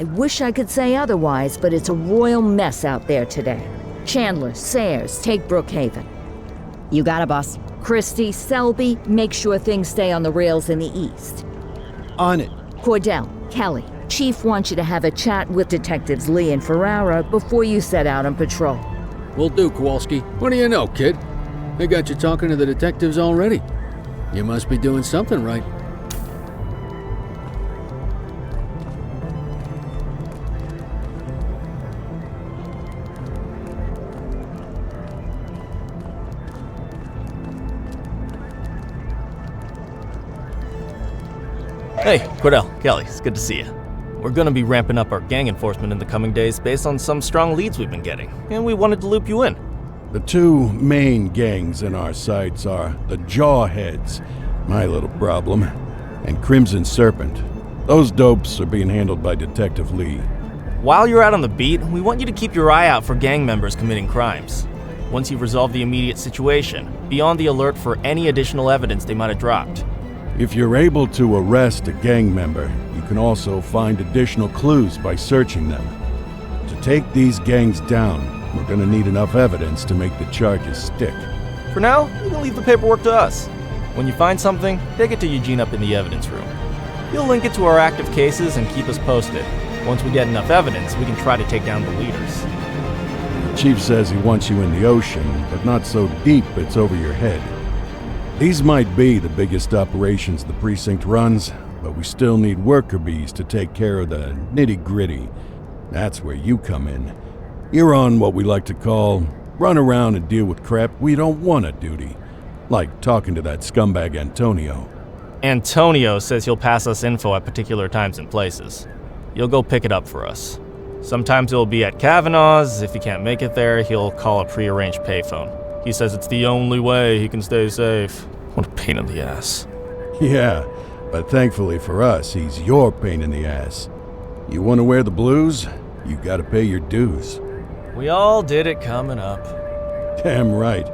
I wish I could say otherwise, but it's a royal mess out there today. Chandler, Sayers, take Brookhaven. You got it, boss. Christie, Selby, make sure things stay on the rails in the east. On it. Cordell, Kelly, Chief wants you to have a chat with Detectives Lee and Ferrara before you set out on patrol. Will do, Kowalski. What do you know, kid? They got you talking to the detectives already. You must be doing something right. Hey, Cordell, Kelly, it's good to see you. We're gonna be ramping up our gang enforcement in the coming days based on some strong leads we've been getting, and we wanted to loop you in. The two main gangs in our sights are the Jawheads, my little problem, and Crimson Serpent. Those dopes are being handled by Detective Lee. While you're out on the beat, we want you to keep your eye out for gang members committing crimes. Once you've resolved the immediate situation, be on the alert for any additional evidence they might have dropped. If you're able to arrest a gang member, you can also find additional clues by searching them. To take these gangs down, we're gonna need enough evidence to make the charges stick. For now, you can leave the paperwork to us. When you find something, take it to Eugene up in the evidence room. He'll link it to our active cases and keep us posted. Once we get enough evidence, we can try to take down the leaders. The chief says he wants you in the ocean, but not so deep it's over your head. These might be the biggest operations the precinct runs, but we still need worker bees to take care of the nitty-gritty. That's where you come in. You're on what we like to call run around and deal with crap we don't want to duty. Like talking to that scumbag Antonio. Antonio says he'll pass us info at particular times and places. You'll go pick it up for us. Sometimes it'll be at Kavanaugh's. If he can't make it there, he'll call a prearranged payphone. He says it's the only way he can stay safe. What a pain in the ass. Yeah, but thankfully for us, he's your pain in the ass. You want to wear the blues? You gotta pay your dues. We all did it coming up. Damn right.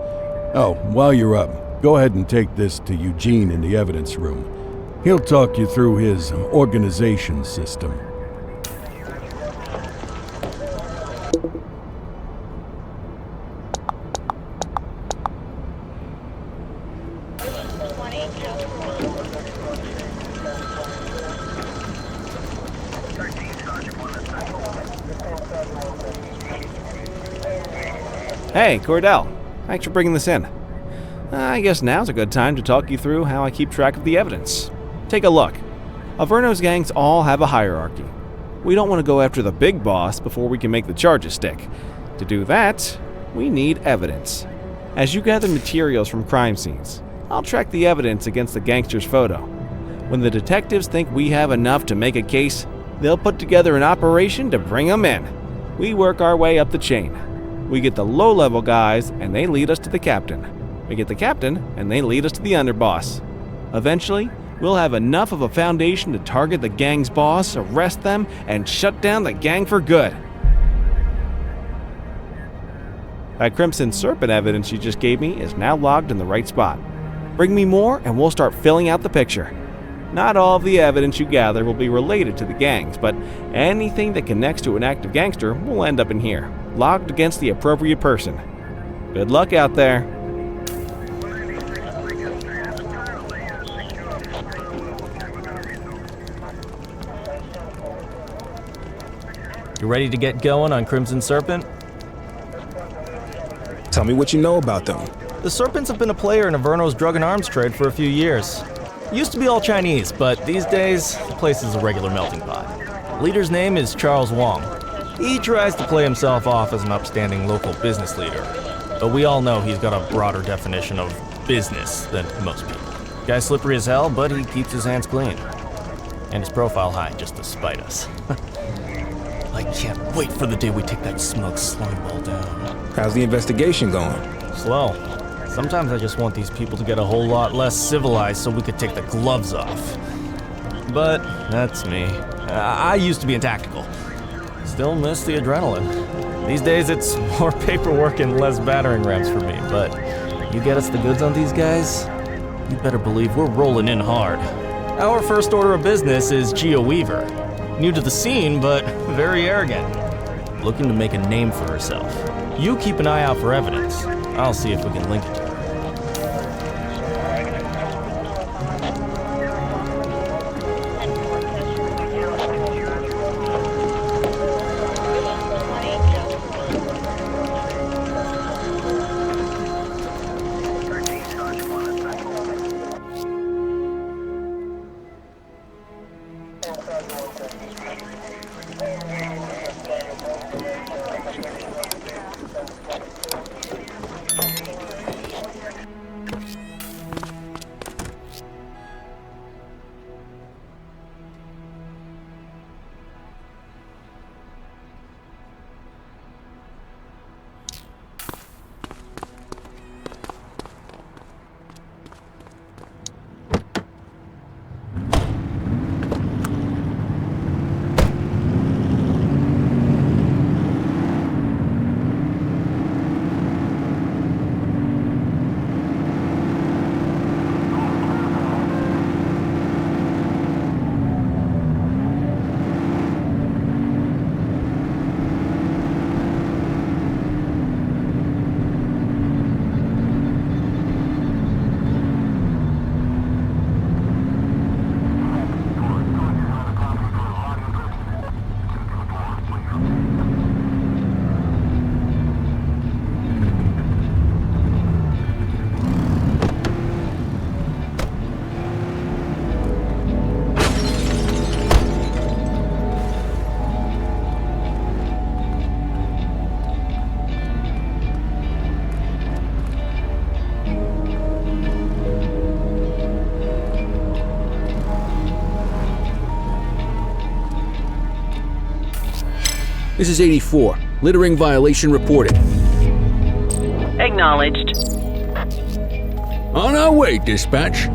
Oh, while you're up, go ahead and take this to Eugene in the evidence room. He'll talk you through his organization system. Hey, Cordell. Thanks for bringing this in. I guess now's a good time to talk you through how I keep track of the evidence. Take a look. Averno's gangs all have a hierarchy. We don't want to go after the big boss before we can make the charges stick. To do that, we need evidence. As you gather materials from crime scenes, I'll track the evidence against the gangster's photo. When the detectives think we have enough to make a case, they'll put together an operation to bring them in. We work our way up the chain. We get the low-level guys, and they lead us to the captain. We get the captain, and they lead us to the underboss. Eventually, we'll have enough of a foundation to target the gang's boss, arrest them, and shut down the gang for good. That Crimson Serpent evidence you just gave me is now logged in the right spot. Bring me more, and we'll start filling out the picture. Not all of the evidence you gather will be related to the gangs, but anything that connects to an active gangster will end up in here, logged against the appropriate person. Good luck out there. You ready to get going on Crimson Serpent? Tell me what you know about them. The Serpents have been a player in Averno's drug and arms trade for a few years. Used to be all Chinese, but these days, the place is a regular melting pot. Leader's name is Charles Wong. He tries to play himself off as an upstanding local business leader, but we all know he's got a broader definition of business than most people. Guy's slippery as hell, but he keeps his hands clean. And his profile high just to spite us. I can't wait for the day we take that smug slime ball down. How's the investigation going? Slow. Sometimes I just want these people to get a whole lot less civilized so we could take the gloves off. But that's me. I used to be in tactical. Still miss the adrenaline. These days it's more paperwork and less battering rams for me, but you get us the goods on these guys, you better believe we're rolling in hard. Our first order of business is Geo Weaver. New to the scene, but very arrogant. Looking to make a name for herself. You keep an eye out for evidence. I'll see if we can link it to her. This is 84. Littering violation reported. Acknowledged. On our way, dispatch.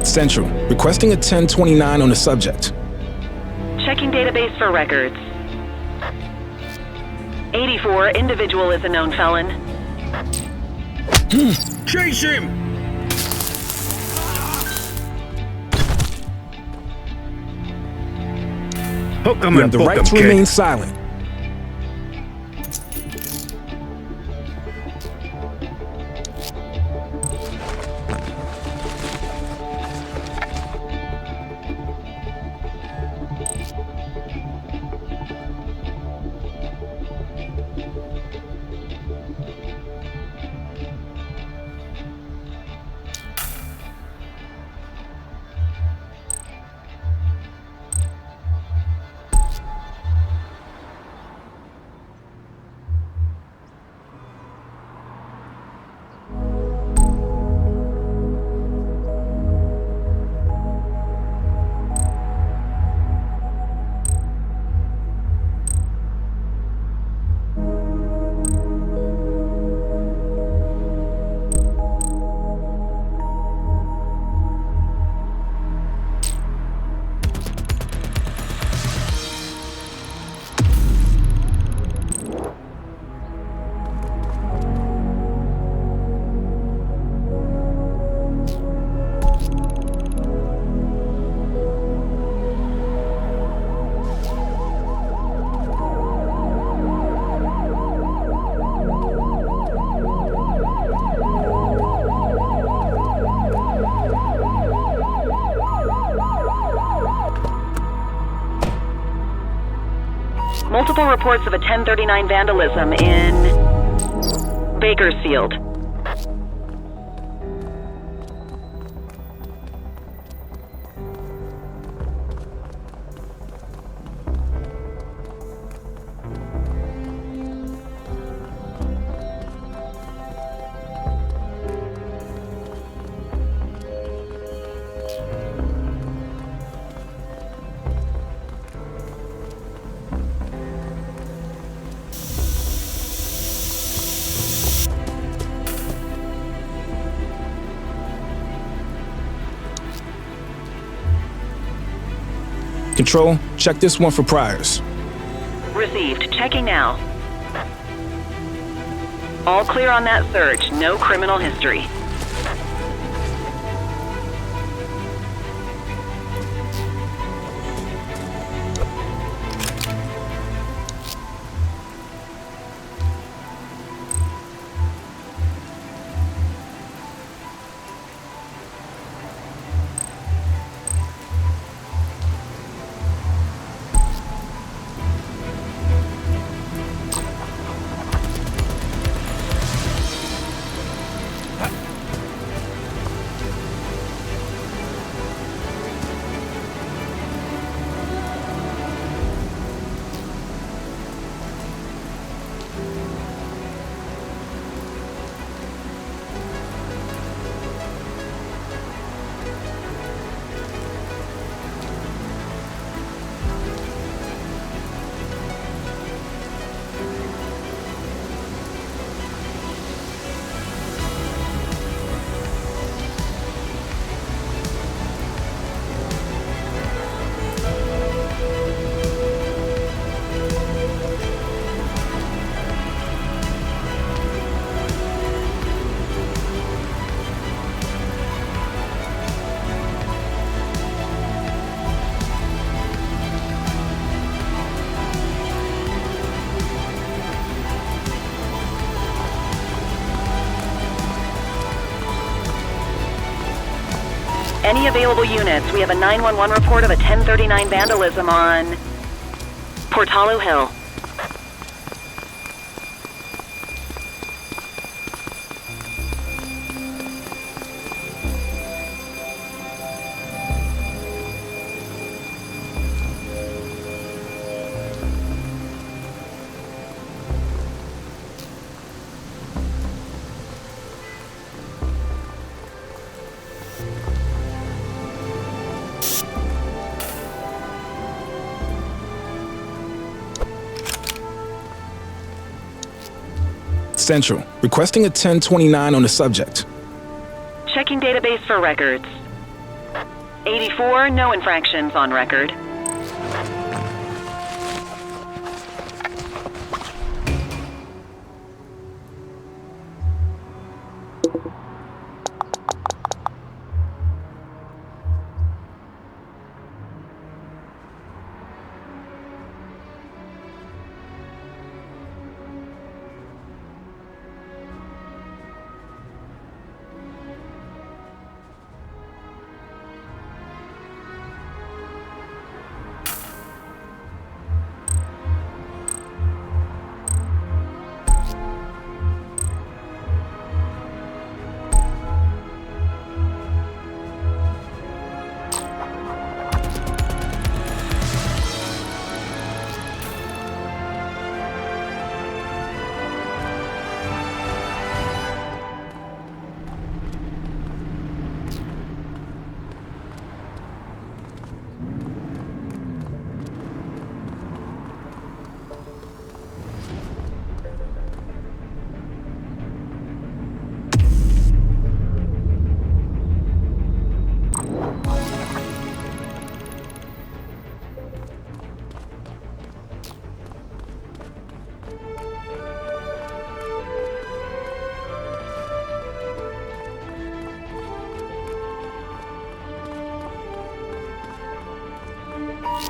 Central, requesting a 1029 on the subject. Checking database for records. 84, individual is a known felon. Chase him! Hook him You and have the book right him, to kid. remain silent. Multiple reports of a 1039 vandalism in Bakersfield. Control, check this one for priors. Received. Checking now. All clear on that search. No criminal history. Any available units? We have a 911 report of a 1039 vandalism on Portalo Hill. Central, requesting a 1029 on the subject. Checking database for records. 84, no infractions on record.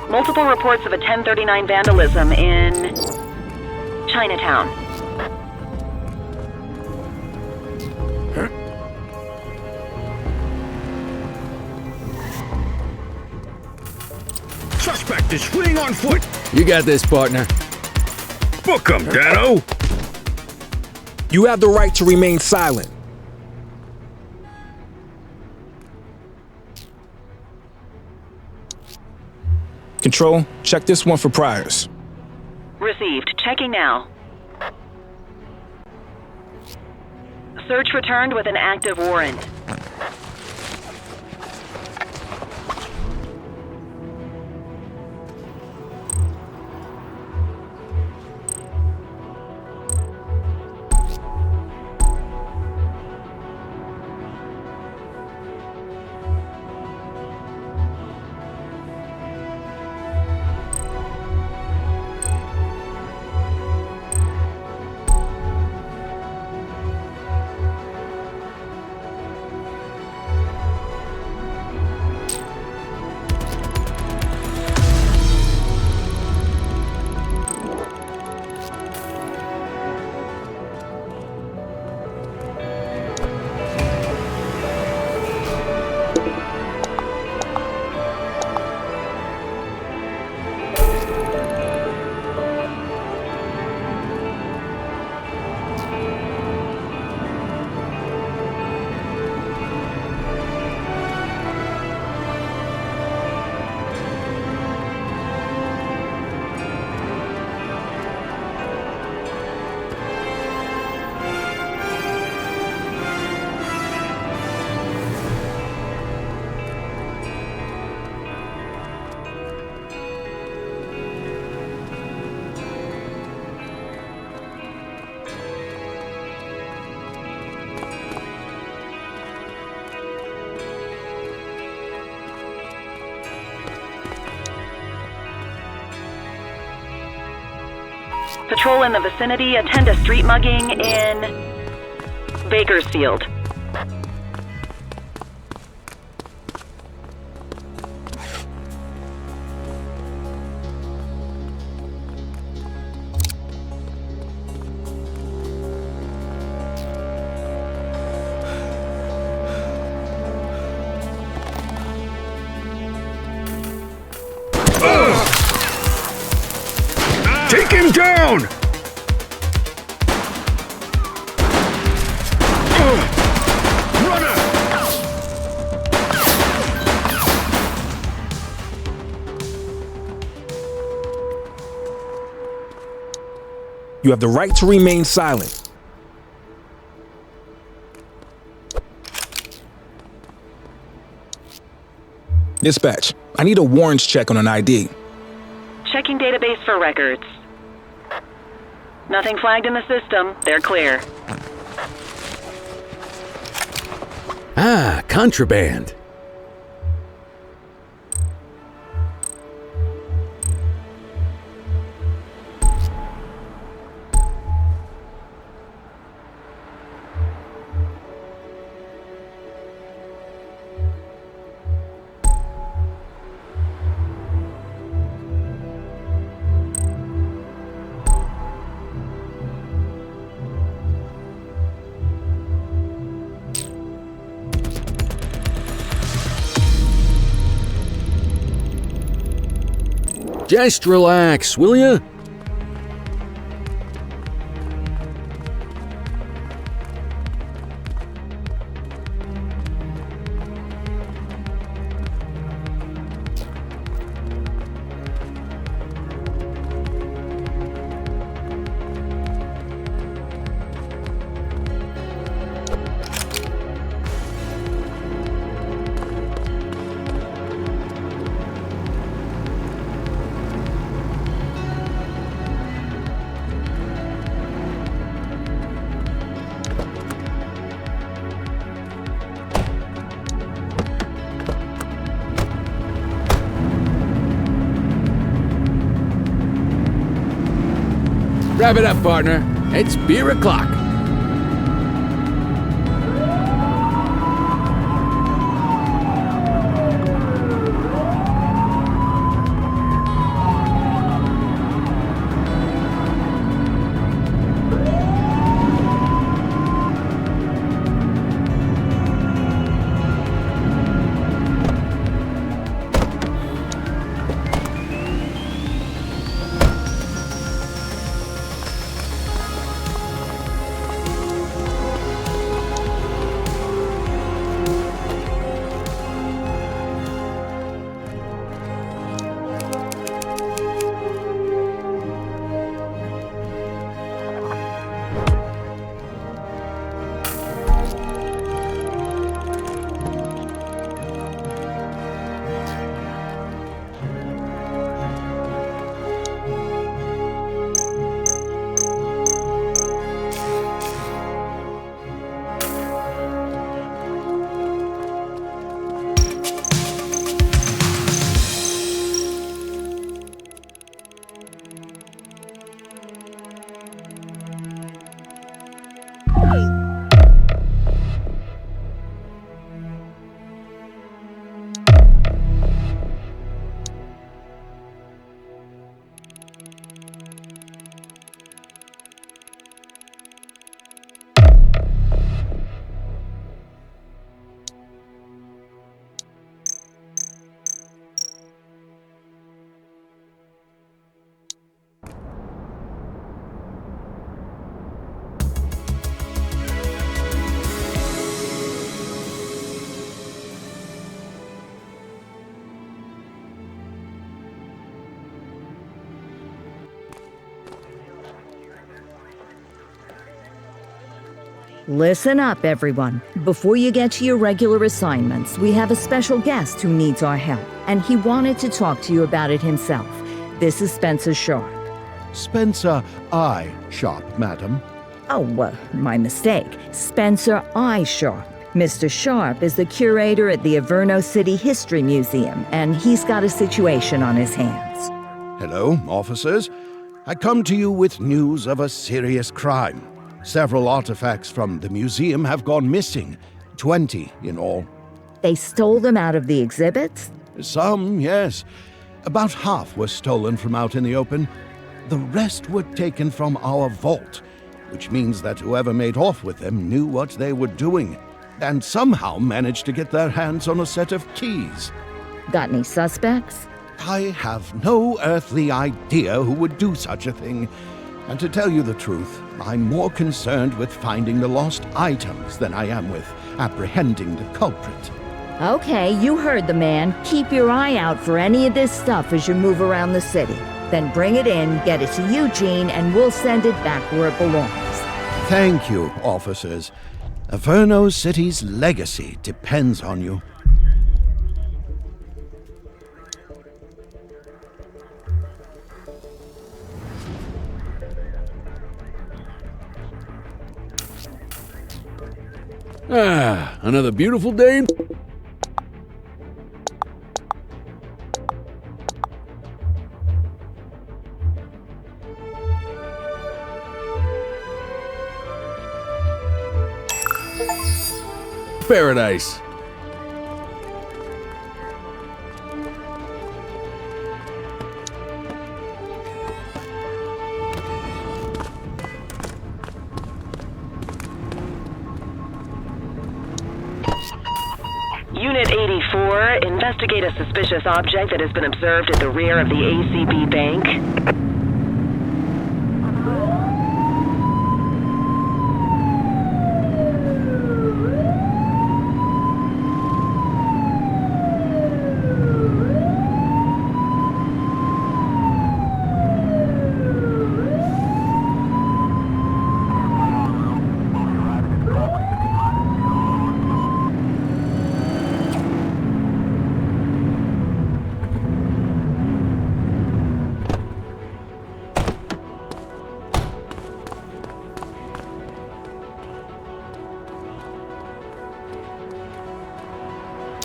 Multiple reports of a 1039 vandalism in Chinatown. Suspect is fleeing on foot. You got this, partner. Book him, Dano. You have the right to remain silent. Control, check this one for priors. Received. Checking now. Search returned with an active warrant. Patrol in the vicinity. Attend a street mugging in Bakersfield. Take him down! Runner! You have the right to remain silent. Dispatch, I need a warrants check on an ID. Checking database for records. Nothing flagged in the system. They're clear. Ah, contraband. Just relax, will ya? Wrap it up, partner. It's beer o'clock. Listen up, everyone. Before you get to your regular assignments, we have a special guest who needs our help, and he wanted to talk to you about it himself. This is Spencer Sharp. Spencer I. Sharp, madam. Oh, my mistake. Spencer I. Sharp. Mr. Sharp is the curator at the Averno City History Museum, and he's got a situation on his hands. Hello, officers. I come to you with news of a serious crime. Several artifacts from the museum have gone missing, 20 in all. They stole them out of the exhibits? Some, yes. About half were stolen from out in the open. The rest were taken from our vault, which means that whoever made off with them knew what they were doing, and somehow managed to get their hands on a set of keys. Got any suspects? I have no earthly idea who would do such a thing. And to tell you the truth, I'm more concerned with finding the lost items than I am with apprehending the culprit. Okay, you heard the man. Keep your eye out for any of this stuff as you move around the city. Then bring it in, get it to Eugene, and we'll send it back where it belongs. Thank you, officers. Averno City's legacy depends on you. Another beautiful day. Paradise. Unit 84, investigate a suspicious object that has been observed at the rear of the ACB bank.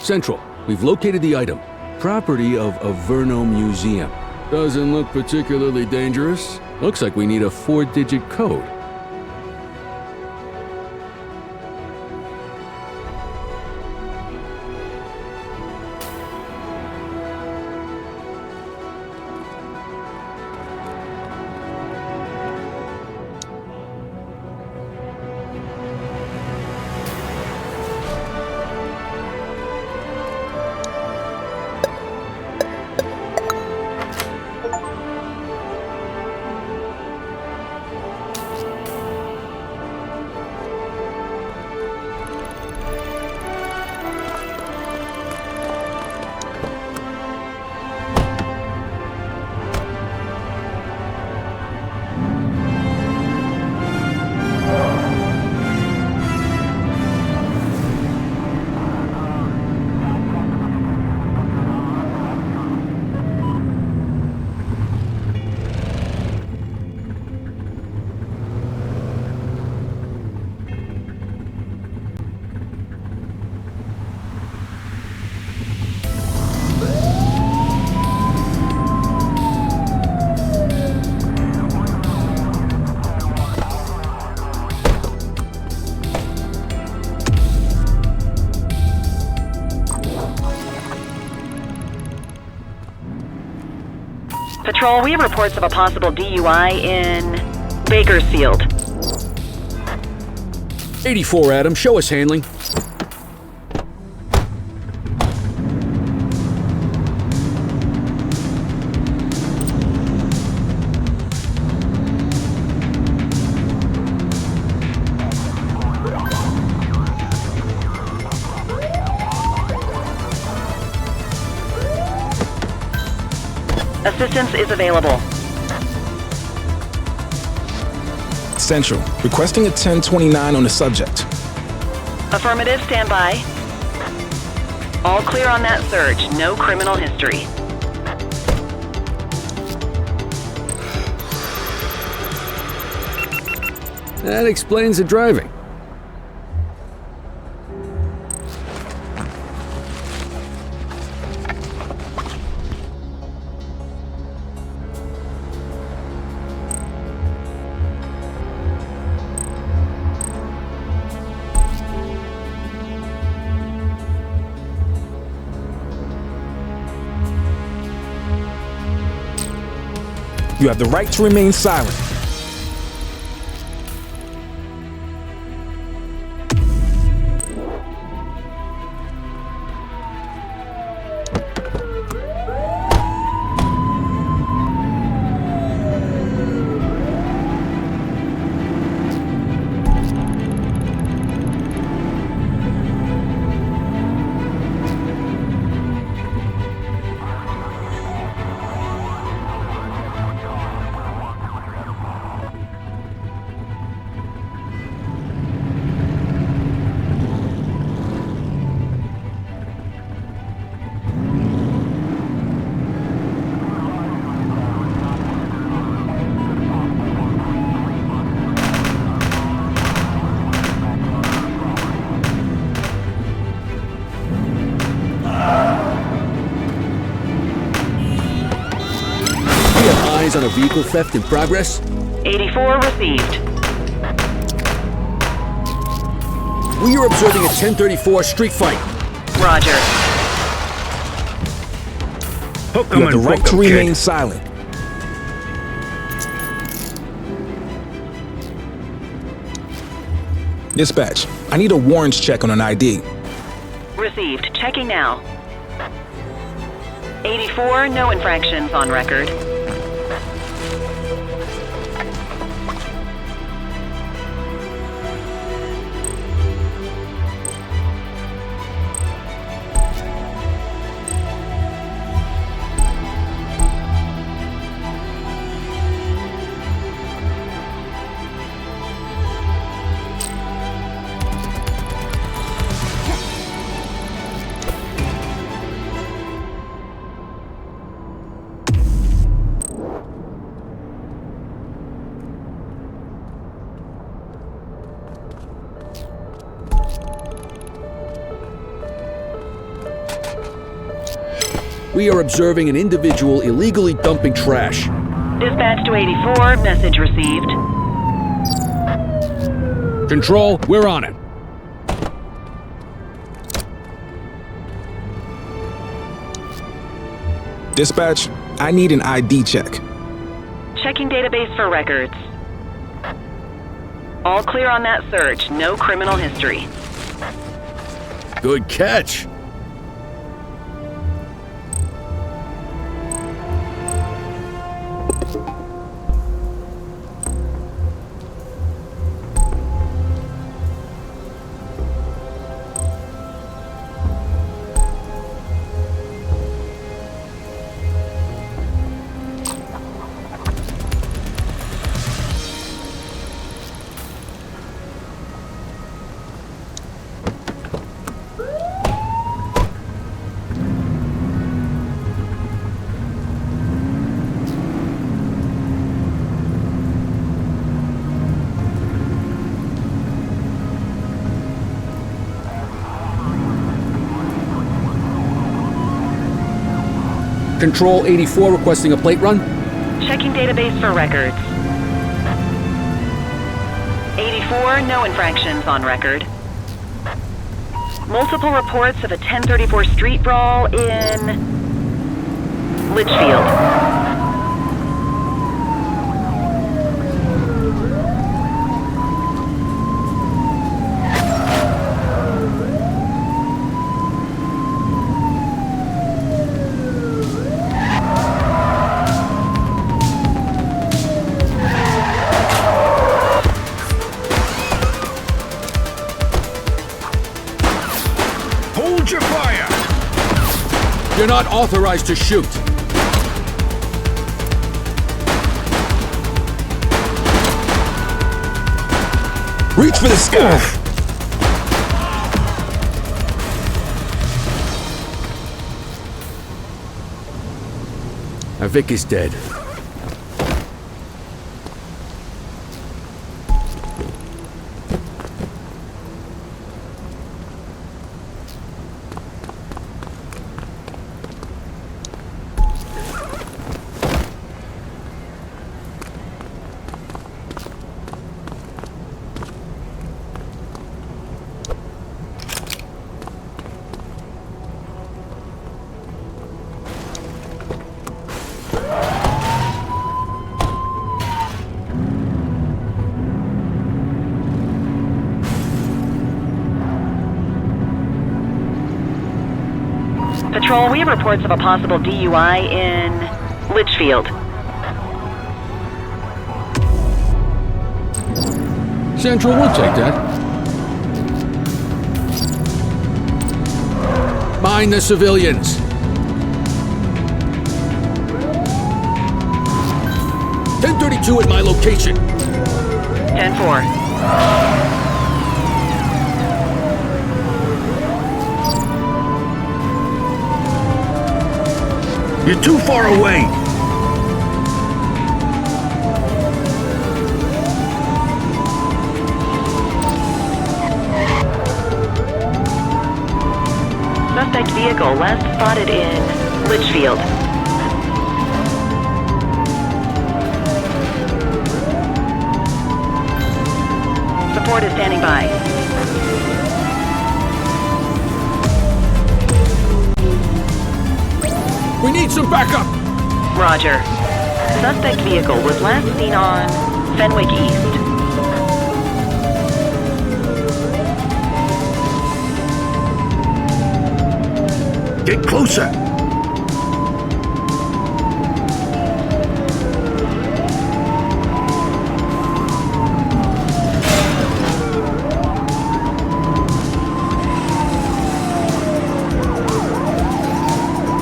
Central, we've located the item. Property of Averno Museum. Doesn't look particularly dangerous. Looks like we need a 4-digit code. Patrol, we have reports of a possible DUI in Bakersfield. 84, Adam. Show us handling. Assistance is available. Central, requesting a 1029 on the subject. Affirmative, stand by. All clear on that search. No criminal history. That explains the driving. You have the right to remain silent. on a vehicle theft in progress. 84 received. We are observing a 1034 street fight. Roger. Hook 'em You have the and right book to 'em, remain kid. silent. Dispatch, I need a warrants check on an ID. Received. Checking now. 84, no infractions on record. We are observing an individual illegally dumping trash. Dispatch to 84, message received. Control, we're on it. Dispatch, I need an ID check. Checking database for records. All clear on that search, no criminal history. Good catch. Control 84 requesting a plate run. Checking database for records. 84, no infractions on record. Multiple reports of a 1034 street brawl in Litchfield. Hold your fire! You're not authorized to shoot. Reach for the sky. Vic is dead. Patrol, we have reports of a possible DUI in Litchfield. Central, we'll take that. Mind the civilians. 1032 at my location. 10-4. You're too far away! Suspect vehicle last spotted in Litchfield. report is standing by. We need some backup! Roger. Suspect vehicle was last seen on Fenwick East. Get closer!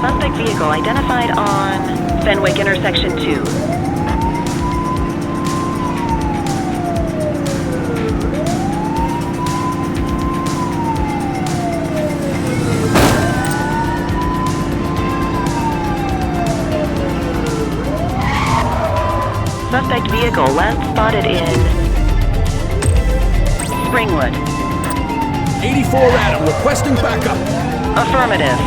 Suspect vehicle identified on Fenwick intersection 2. Suspect vehicle last spotted in Springwood. 84 Adam, requesting backup. Affirmative.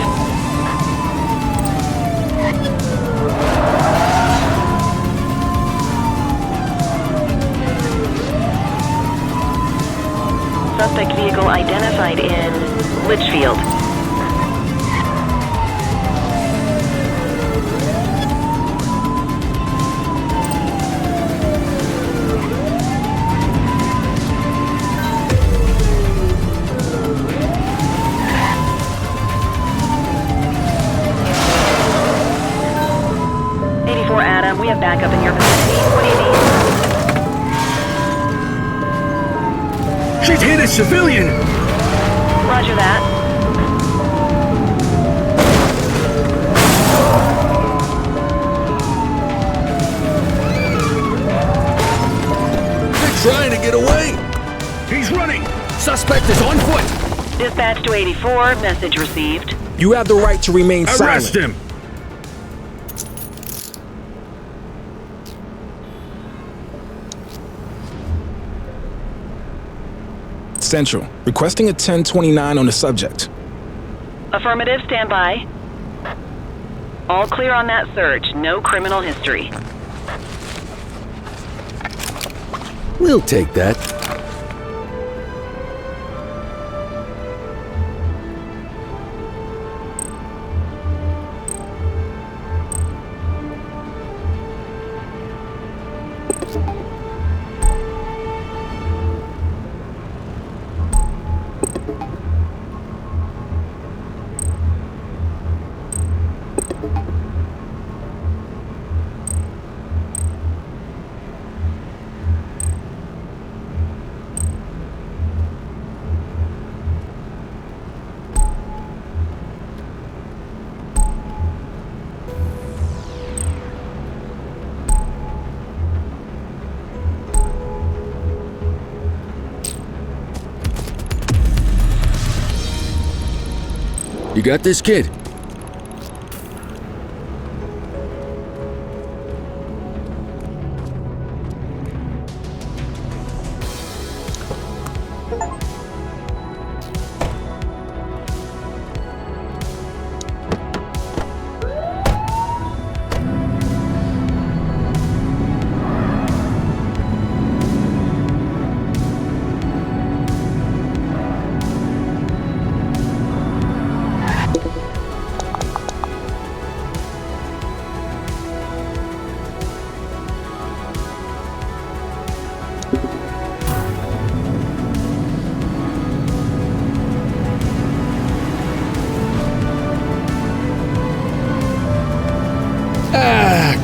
Suspect vehicle identified in Litchfield. Adam, we have backup in your vicinity. What do you need? She's hit a civilian! Roger that. They're trying to get away! He's running! Suspect is on foot! Dispatch to 84, message received. You have the right to remain Arrest silent. him! Central, requesting a 1029 on the subject. Affirmative, stand by. All clear on that search, no criminal history. We'll take that. You got this, kid?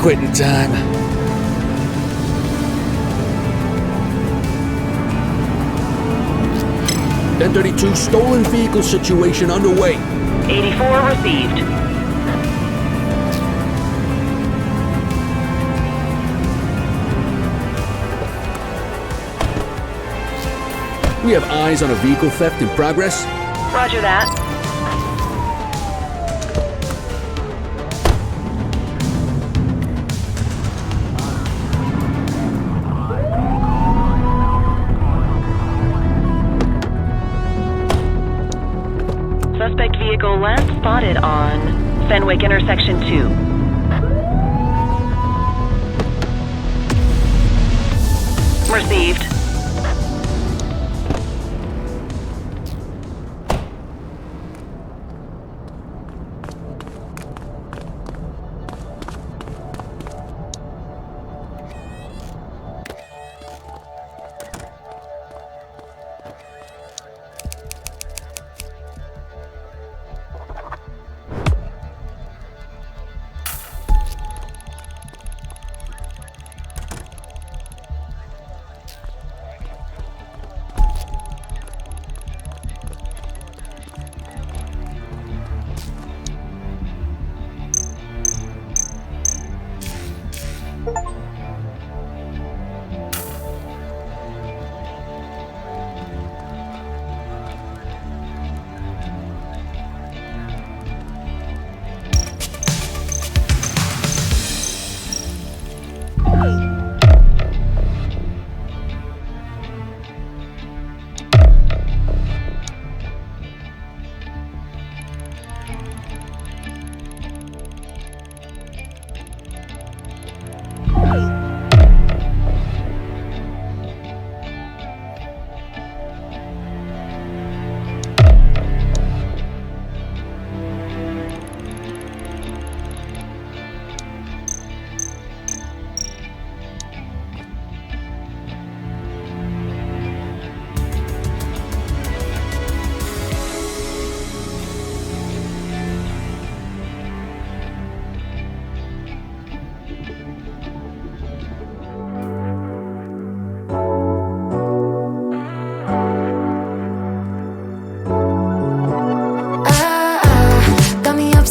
Quitting time. .1032 stolen vehicle situation underway. 84 received. We have eyes on a vehicle theft in progress. Roger that. Suspect vehicle last spotted on Fenwick intersection 2. Received.